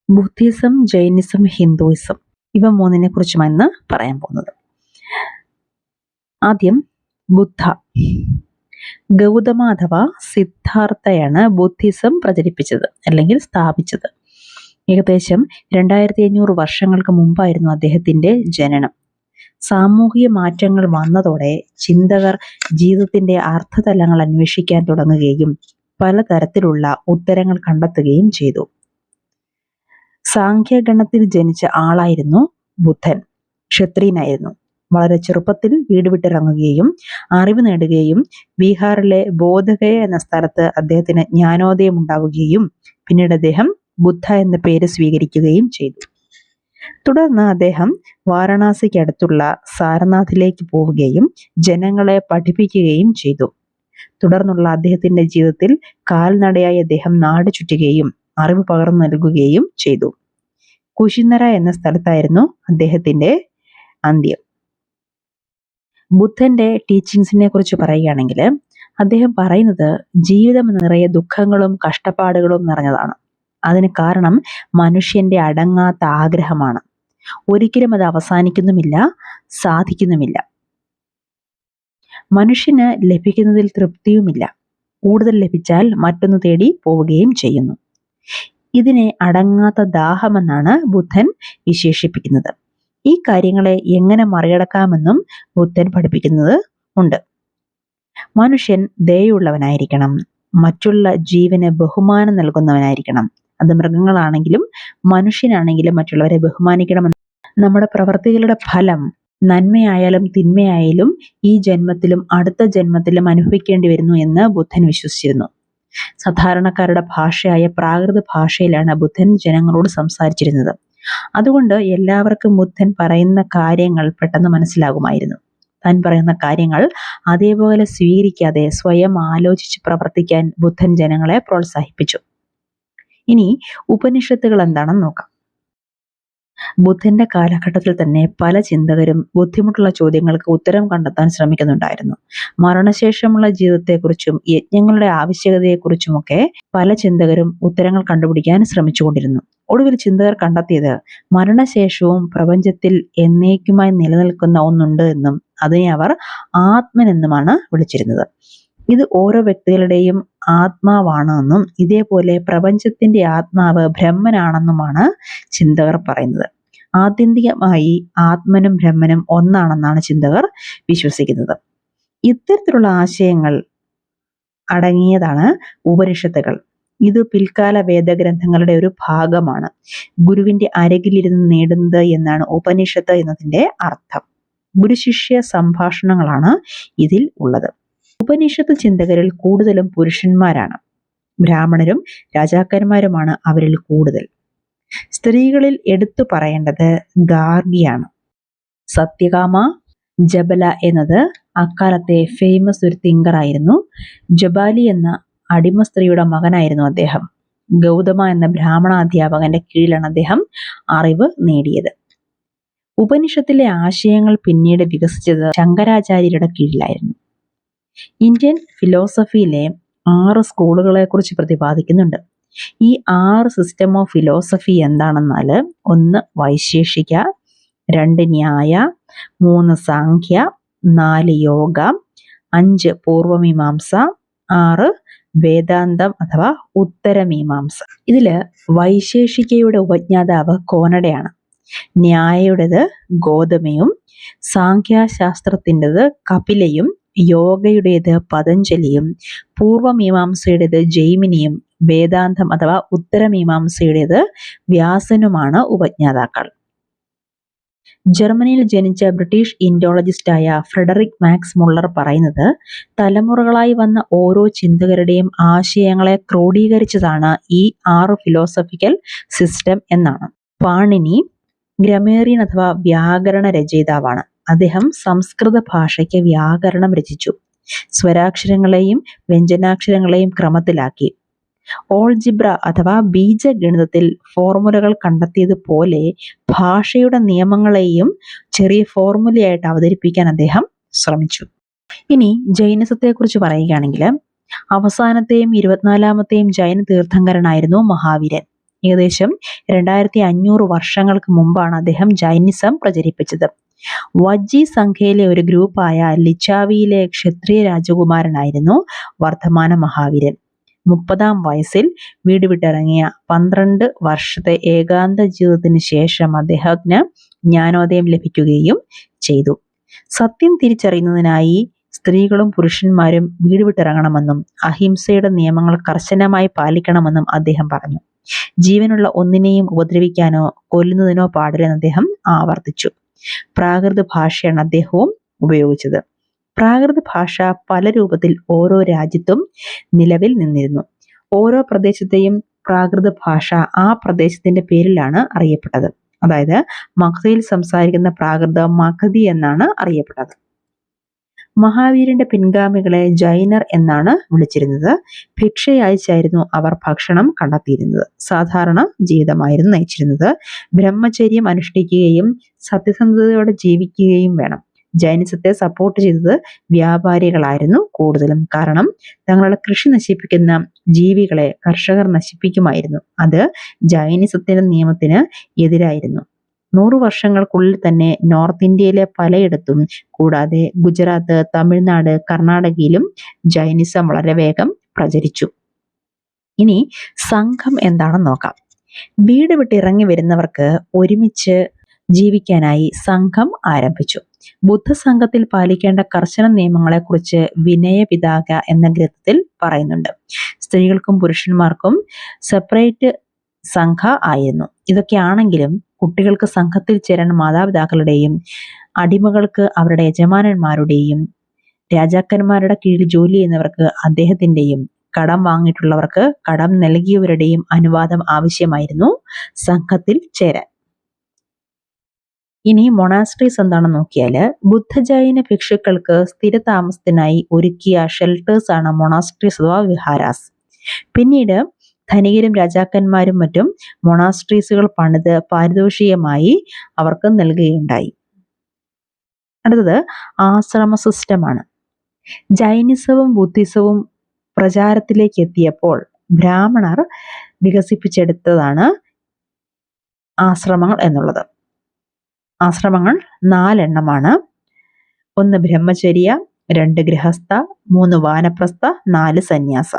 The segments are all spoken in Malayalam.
ബുദ്ധിസം, ജൈനിസം, ഹിന്ദുയിസം ഇവ മൂന്നിനെ കുറിച്ചുമാണ് ഇന്ന് പറയാൻ പോകുന്നത്. ആദ്യം ബുദ്ധ. ഗൗതമ അഥവാ സിദ്ധാർത്ഥയാണ് ബുദ്ധിസം പ്രചരിപ്പിച്ചത് അല്ലെങ്കിൽ സ്ഥാപിച്ചത്. ഏകദേശം 2500 വർഷങ്ങൾക്ക് മുമ്പായിരുന്നു അദ്ദേഹത്തിന്റെ ജനനം. സാമൂഹിക മാറ്റങ്ങൾ വന്നതോടെ ചിന്തകർ ജീവിതത്തിന്റെ അർത്ഥതലങ്ങൾ അന്വേഷിക്കാൻ തുടങ്ങുകയും പലതരത്തിലുള്ള ഉത്തരങ്ങൾ കണ്ടെത്തുകയും ചെയ്തു. സാഖ്യഗണത്തിൽ ജനിച്ച ആളായിരുന്നു ബുദ്ധൻ. ക്ഷത്രിയനായിരുന്നു. വളരെ ചെറുപ്പത്തിൽ വീട് വിട്ടിറങ്ങുകയും അറിവ് നേടുകയും ബീഹാറിലെ ബോധഗയ എന്ന സ്ഥലത്ത് അദ്ദേഹത്തിന് ജ്ഞാനോദയം ഉണ്ടാവുകയും പിന്നീട് അദ്ദേഹം ബുദ്ധ എന്ന പേര് സ്വീകരിക്കുകയും ചെയ്തു. തുടർന്ന് അദ്ദേഹം വാരണാസിക്ക് അടുത്തുള്ള സാരനാഥിലേക്ക് പോവുകയും ജനങ്ങളെ പഠിപ്പിക്കുകയും ചെയ്തു. തുടർന്നുള്ള അദ്ദേഹത്തിന്റെ ജീവിതത്തിൽ കാൽനടയായി അദ്ദേഹം നാട് ചുറ്റുകയും അറിവ് പകർന്നു നൽകുകയും ചെയ്തു. കുശിനര എന്ന സ്ഥലത്തായിരുന്നു അദ്ദേഹത്തിന്റെ അന്ത്യം. ബുദ്ധന്റെ ടീച്ചിങ്സിനെ കുറിച്ച് പറയുകയാണെങ്കിൽ അദ്ദേഹം പറയുന്നത് ജീവിതം നിറയെ ദുഃഖങ്ങളും കഷ്ടപ്പാടുകളും നിറഞ്ഞതാണ്. അതിന് കാരണം മനുഷ്യന്റെ അടങ്ങാത്ത ആഗ്രഹമാണ്. ഒരിക്കലും അത് അവസാനിക്കുന്നുമില്ല, സാധിക്കുന്നുമില്ല. മനുഷ്യന് ലഭിക്കുന്നതിൽ തൃപ്തിയുമില്ല. കൂടുതൽ ലഭിച്ചാൽ മറ്റൊന്ന് തേടി പോവുകയും ചെയ്യുന്നു. ഇതിനെ അടങ്ങാത്ത ദാഹമെന്നാണ് ബുദ്ധൻ വിശേഷിപ്പിക്കുന്നത്. ഈ കാര്യങ്ങളെ എങ്ങനെ മറികടക്കാമെന്നും ബുദ്ധൻ പഠിപ്പിക്കുന്നത് ഉണ്ട്. മനുഷ്യൻ ദയുള്ളവനായിരിക്കണം. മറ്റുള്ള ജീവന് ബഹുമാനം നൽകുന്നവനായിരിക്കണം. അത് മൃഗങ്ങളാണെങ്കിലും മനുഷ്യനാണെങ്കിലും മറ്റുള്ളവരെ ബഹുമാനിക്കണമെന്ന്. നമ്മുടെ പ്രവർത്തികളുടെ ഫലം നന്മയായാലും തിന്മയായാലും ഈ ജന്മത്തിലും അടുത്ത ജന്മത്തിലും അനുഭവിക്കേണ്ടി വരുന്നു എന്ന് ബുദ്ധൻ വിശ്വസിച്ചിരുന്നു. സാധാരണക്കാരുടെ ഭാഷയായ പ്രാകൃത ഭാഷയിലാണ് ബുദ്ധൻ ജനങ്ങളോട് സംസാരിച്ചിരുന്നത്. അതുകൊണ്ട് എല്ലാവർക്കും ബുദ്ധൻ പറയുന്ന കാര്യങ്ങൾ പെട്ടെന്ന് മനസ്സിലാകുമായിരുന്നു. താൻ പറയുന്ന കാര്യങ്ങൾ അതേപോലെ സ്വീകരിക്കാതെ സ്വയം ആലോചിച്ച് പ്രവർത്തിക്കാൻ ബുദ്ധൻ ജനങ്ങളെ പ്രോത്സാഹിപ്പിച്ചു. ഇനി ഉപനിഷത്തുകൾ എന്താണെന്ന് നോക്കാം. ബുദ്ധന്റെ കാലഘട്ടത്തിൽ തന്നെ പല ചിന്തകരും ബുദ്ധിമുട്ടുള്ള ചോദ്യങ്ങൾക്ക് ഉത്തരം കണ്ടെത്താൻ ശ്രമിക്കുന്നുണ്ടായിരുന്നു. മരണശേഷമുള്ള ജീവിതത്തെക്കുറിച്ചും യജ്ഞങ്ങളുടെ ആവശ്യകതയെക്കുറിച്ചുമൊക്കെ പല ചിന്തകരും ഉത്തരങ്ങൾ കണ്ടുപിടിക്കാൻ ശ്രമിച്ചുകൊണ്ടിരുന്നു. ഒടുവിൽ ചിന്തകർ കണ്ടെത്തിയത് മരണശേഷവും പ്രപഞ്ചത്തിൽ എന്നേക്കുമായി നിലനിൽക്കുന്ന ഒന്നുണ്ട് എന്നും അതിനെ അവർ ആത്മൻ എന്നുമാണ് വിളിച്ചിരുന്നത്. ഇത് ഓരോ വ്യക്തികളുടെയും ആത്മാവാണെന്നും ഇതേപോലെ പ്രപഞ്ചത്തിന്റെ ആത്മാവ് ബ്രഹ്മനാണെന്നുമാണ് ചിന്തകർ പറയുന്നത്. ആത്യന്തികമായി ആത്മനും ബ്രഹ്മനും ഒന്നാണെന്നാണ് ചിന്തകർ വിശ്വസിക്കുന്നത്. ഇത്തരത്തിലുള്ള ആശയങ്ങൾ അടങ്ങിയതാണ് ഉപനിഷത്തുകൾ. ഇത് പിൽക്കാല വേദഗ്രന്ഥങ്ങളുടെ ഒരു ഭാഗമാണ്. ഗുരുവിന്റെ അരികിലിരുന്ന് നേടുന്നത് എന്നാണ് ഉപനിഷത്ത് എന്നതിന്റെ അർത്ഥം. ഗുരുശിഷ്യ സംഭാഷണങ്ങളാണ് ഇതിൽ ഉള്ളത്. ഉപനിഷത്ത് ചിന്തകരിൽ കൂടുതലും പുരുഷന്മാരാണ്. ബ്രാഹ്മണരും രാജാക്കന്മാരുമാണ് അവരിൽ കൂടുതൽ. സ്ത്രീകളിൽ എടുത്തു പറയേണ്ടത് ഗാർഗിയാണ്. സത്യകാമ ജബല എന്നത് അക്കാലത്തെ ഫേമസ് ഒരു തിങ്കർ ആയിരുന്നു. ജബാലി എന്ന അടിമ സ്ത്രീയുടെ മകനായിരുന്നു അദ്ദേഹം. ഗൗതമ എന്ന ബ്രാഹ്മണ അധ്യാപകന്റെ കീഴിലാണ് അദ്ദേഹം അറിവ് നേടിയത്. ഉപനിഷത്തിലെ ആശയങ്ങൾ പിന്നീട് വികസിച്ചത് ശങ്കരാചാര്യരുടെ കീഴിലായിരുന്നു. ഇന്ത്യൻ ഫിലോസഫിയിലെ 6 സ്കൂളുകളെ കുറിച്ച് പ്രതിപാദിക്കുന്നുണ്ട്. ഈ 6 സിസ്റ്റം ഓഫ് ഫിലോസഫി എന്താണെന്നാൽ 1 വൈശേഷിക, 2 ന്യായ, 3 സാഖ്യ, 4 യോഗ, 5 പൂർവമീമാംസ, 6 വേദാന്തം അഥവാ ഉത്തരമീമാംസ. ഇതില് വൈശേഷികയുടെ ഉപജ്ഞാതാവ് കോനഡയാണ്. ന്യായയുടേത് ഗൗതമയും, സാഖ്യശാസ്ത്രത്തിൻ്റെത് കപിലയും, യോഗയുടേത് പതഞ്ജലിയും, പൂർവമീമാംസയുടേത് ജൈമിനിയും, വേദാന്തം അഥവാ ഉത്തരമീമാംസയുടേത് വ്യാസനുമാണ് ഉപജ്ഞാതാക്കൾ. ജർമ്മനിയിൽ ജനിച്ച ബ്രിട്ടീഷ് ഇൻഡോളജിസ്റ്റായ ഫ്രെഡറിക് മാക്സ് മുള്ളർ പറയുന്നത് തലമുറകളായി വന്ന ഓരോ ചിന്തകരുടെയും ആശയങ്ങളെ ക്രോഡീകരിച്ചതാണ് ഈ 6 ഫിലോസഫിക്കൽ സിസ്റ്റം എന്നാണ്. പാണിനി ഗ്രമേറിയൻ അഥവാ വ്യാകരണ രചയിതാവാണ്. അദ്ദേഹം സംസ്കൃത ഭാഷയ്ക്ക് വ്യാകരണം രചിച്ചു. സ്വരാക്ഷരങ്ങളെയും വ്യഞ്ജനാക്ഷരങ്ങളെയും ക്രമത്തിലാക്കി. ഓൾജിബ്ര അഥവാ ബീജഗണിതത്തിൽ ഫോർമുലകൾ കണ്ടെത്തിയതുപോലെ ഭാഷയുടെ നിയമങ്ങളെയും ചെറിയ ഫോർമുലയായിട്ട് അവതരിപ്പിക്കാൻ അദ്ദേഹം ശ്രമിച്ചു. ഇനി ജൈനസത്തെക്കുറിച്ച് പറയുകയാണെങ്കിൽ അവസാനത്തെയും 24-മത്തെയും ജൈന തീർത്ഥങ്കരനായിരുന്നു മഹാവീരൻ. ഏകദേശം 2500 വർഷങ്ങൾക്ക് മുമ്പാണ് അദ്ദേഹം ജൈനിസം പ്രചരിപ്പിച്ചത്. വജ്ജി സംഖ്യയിലെ ഒരു ഗ്രൂപ്പായ ലിച്ചാവിയിലെ ക്ഷത്രിയ രാജകുമാരനായിരുന്നു വർദ്ധമാന മഹാവീരൻ. 30-ാം വയസ്സിൽ വീട് വിട്ടിറങ്ങിയ 12 വർഷത്തെ ഏകാന്ത ജീവിതത്തിന് ശേഷം അദ്ദേഹത്തിന് ജ്ഞാനോദയം ലഭിക്കുകയും ചെയ്തു. സത്യം തിരിച്ചറിയുന്നതിനായി സ്ത്രീകളും പുരുഷന്മാരും വീട് വിട്ടിറങ്ങണമെന്നും അഹിംസയുടെ നിയമങ്ങൾ കർശനമായി പാലിക്കണമെന്നും അദ്ദേഹം പറഞ്ഞു. ജീവനുള്ള ഒന്നിനെയും ഉപദ്രവിക്കാനോ കൊല്ലുന്നതിനോ പാടില്ലെന്ന് അദ്ദേഹം ആവർത്തിച്ചു. പ്രാകൃത ഭാഷയാണ് അദ്ദേഹവും ഉപയോഗിച്ചത്. പ്രാകൃത ഭാഷ പല രൂപത്തിൽ ഓരോ രാജ്യത്തും നിലവിൽ നിന്നിരുന്നു. ഓരോ പ്രദേശത്തെയും പ്രാകൃത ഭാഷ ആ പ്രദേശത്തിന്റെ പേരിലാണ് അറിയപ്പെട്ടത്. അതായത് മഗധയിൽ സംസാരിക്കുന്ന പ്രാകൃത മഗധി എന്നാണ് അറിയപ്പെട്ടത്. മഹാവീരന്റെ പിൻഗാമികളെ ജൈനർ എന്നാണ് വിളിച്ചിരുന്നത്. ഭിക്ഷയച്ചായിരുന്നു അവർ ഭക്ഷണം കണ്ടെത്തിയിരുന്നത്. സാധാരണ ജീവിതമായിരുന്നു നയിച്ചിരുന്നത്. ബ്രഹ്മചര്യം അനുഷ്ഠിക്കുകയും സത്യസന്ധതയോടെ ജീവിക്കുകയും വേണം. ജൈനിസത്തെ സപ്പോർട്ട് ചെയ്തത് വ്യാപാരികളായിരുന്നു കൂടുതലും. കാരണം തങ്ങളുടെ കൃഷി നശിപ്പിക്കുന്ന ജീവികളെ കർഷകർ നശിപ്പിക്കുമായിരുന്നു. അത് ജൈനിസത്തിന്റെ നിയമത്തിന് എതിരായിരുന്നു. 100 വർഷങ്ങൾക്കുള്ളിൽ തന്നെ നോർത്ത് ഇന്ത്യയിലെ പലയിടത്തും കൂടാതെ ഗുജറാത്ത്, തമിഴ്നാട്, കർണാടകയിലും ജൈനിസം വളരെ വേഗം പ്രചരിച്ചു. ഇനി സംഘം എന്താണെന്ന് നോക്കാം. വീട് വിട്ട് ഇറങ്ങി വരുന്നവർക്ക് ഒരുമിച്ച് ജീവിക്കാനായി സംഘം ആരംഭിച്ചു. ബുദ്ധസംഘത്തിൽ പാലിക്കേണ്ട കർശന നിയമങ്ങളെക്കുറിച്ച് വിനയ പിതാക എന്ന ഗ്രന്ഥത്തിൽ പറയുന്നുണ്ട്. സ്ത്രീകൾക്കും പുരുഷന്മാർക്കും സെപ്പറേറ്റ് സംഘ ആയിരുന്നു. ഇതൊക്കെയാണെങ്കിലും കുട്ടികൾക്ക് സംഘത്തിൽ ചേരാൻ മാതാപിതാക്കളുടെയും അടിമകൾക്ക് അവരുടെ യജമാനന്മാരുടെയും രാജാക്കന്മാരുടെ കീഴിൽ ജോലി ചെയ്യുന്നവർക്ക് അദ്ദേഹത്തിന്റെയും കടം വാങ്ങിയിട്ടുള്ളവർക്ക് കടം നൽകിയവരുടെയും അനുവാദം ആവശ്യമായിരുന്നു സംഘത്തിൽ ചേരാൻ. ഇനി മൊണാസ്ട്രീസ് എന്താണെന്ന് നോക്കിയാല് ബുദ്ധജൈന ഭിക്ഷുക്കൾക്ക് സ്ഥിരതാമസത്തിനായി ഒരുക്കിയ ഷെൽട്ടേഴ്സ് ആണ് മൊണാസ്ട്രീസ് അഥവാ വിഹാരാസ്. പിന്നീട് ധനികരും രാജാക്കന്മാരും മറ്റും മൊണാസ്ട്രീസുകൾ പണിത് പാരിതോഷികമായി അവർക്ക് നൽകുകയുണ്ടായി. അടുത്തത് ആശ്രമ സിസ്റ്റമാണ്. ജൈനിസവും ബുദ്ധിസവും പ്രചാരത്തിലേക്ക് എത്തിയപ്പോൾ ബ്രാഹ്മണർ വികസിപ്പിച്ചെടുത്തതാണ് ആശ്രമങ്ങൾ എന്നുള്ളത്. ആശ്രമങ്ങൾ 4 എണ്ണമാണ്. 1 ബ്രഹ്മചര്യ, 2 ഗൃഹസ്ഥ, 3 വാനപ്രസ്ഥ, 4 സന്യാസ.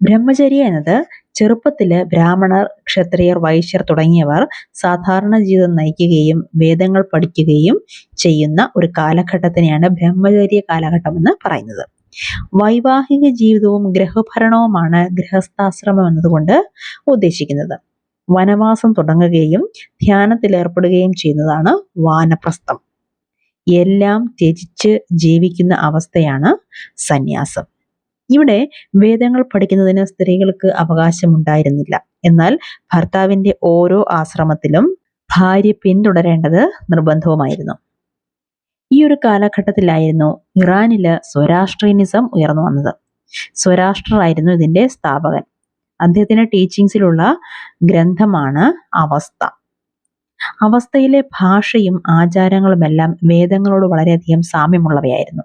ബ്രഹ്മചര്യ എന്നത് ചെറുപ്പത്തില് ബ്രാഹ്മണർ, ക്ഷത്രിയർ, വൈശ്യർ തുടങ്ങിയവർ സാധാരണ ജീവിതം നയിക്കുകയും വേദങ്ങൾ പഠിക്കുകയും ചെയ്യുന്ന ഒരു കാലഘട്ടത്തിനെയാണ് ബ്രഹ്മചര്യ കാലഘട്ടം എന്ന് പറയുന്നത്. വൈവാഹിക ജീവിതവും ഗൃഹഭരണവുമാണ് ഗൃഹസ്ഥാശ്രമം എന്നതുകൊണ്ട് ഉദ്ദേശിക്കുന്നത്. വനവാസം തുടങ്ങുകയും ധ്യാനത്തിൽ ഏർപ്പെടുകയും ചെയ്യുന്നതാണ് വാനപ്രസ്ഥം. എല്ലാം ത്യജിച്ച് ജീവിക്കുന്ന അവസ്ഥയാണ് സന്യാസം. ഇവിടെ വേദങ്ങൾ പഠിക്കുന്നതിന് സ്ത്രീകൾക്ക് അവകാശമുണ്ടായിരുന്നില്ല. എന്നാൽ ഭർത്താവിന്റെ ഓരോ ആശ്രമത്തിലും ഭാര്യ പിന്തുടരേണ്ടത് നിർബന്ധവുമായിരുന്നു. ഈ ഒരു കാലഘട്ടത്തിലായിരുന്നു ഇറാനില് സ്വരാഷ്ട്രീയനിസം ഉയർന്നു വന്നത്. സ്വരാഷ്ട്രർ ആയിരുന്നു ഇതിന്റെ സ്ഥാപകൻ. അദ്ദേഹത്തിന്റെ ടീച്ചിങ്സിലുള്ള ഗ്രന്ഥമാണ് അവസ്ഥ. അവസ്ഥയിലെ ഭാഷയും ആചാരങ്ങളുമെല്ലാം വേദങ്ങളോട് വളരെയധികം സാമ്യമുള്ളവയായിരുന്നു.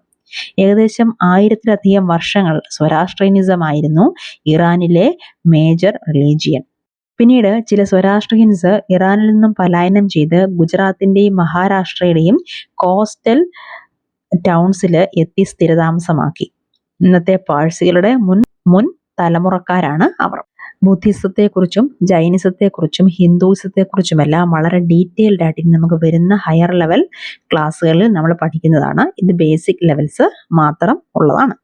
ഏകദേശം 1000-ലധികം വർഷങ്ങൾ സ്വരാഷ്ട്രീയനിസം ആയിരുന്നു ഇറാനിലെ മേജർ റിലീജിയൻ. പിന്നീട് ചില സ്വരാഷ്ട്രീയൻസ് ഇറാനിൽ നിന്നും പലായനം ചെയ്ത് ഗുജറാത്തിന്റെയും മഹാരാഷ്ട്രയുടെയും കോസ്റ്റൽ ടൗൺസിൽ എത്തി സ്ഥിരതാമസമാക്കി. ഇന്നത്തെ പാഴ്സികളുടെ മുൻ തലമുറക്കാരാണ് അവർ. ബുദ്ധിസത്തെക്കുറിച്ചും ജൈനിസത്തെക്കുറിച്ചും ഹിന്ദുയിസത്തെക്കുറിച്ചുമെല്ലാം വളരെ ഡീറ്റെയിൽഡ് ആയിട്ട് നമുക്ക് വരുന്ന ഹയർ ലെവൽ ക്ലാസ്സുകളിൽ നമ്മൾ പഠിക്കുന്നതാണ്. ഇത് ബേസിക് ലെവൽസ് മാത്രം ഉള്ളതാണ്.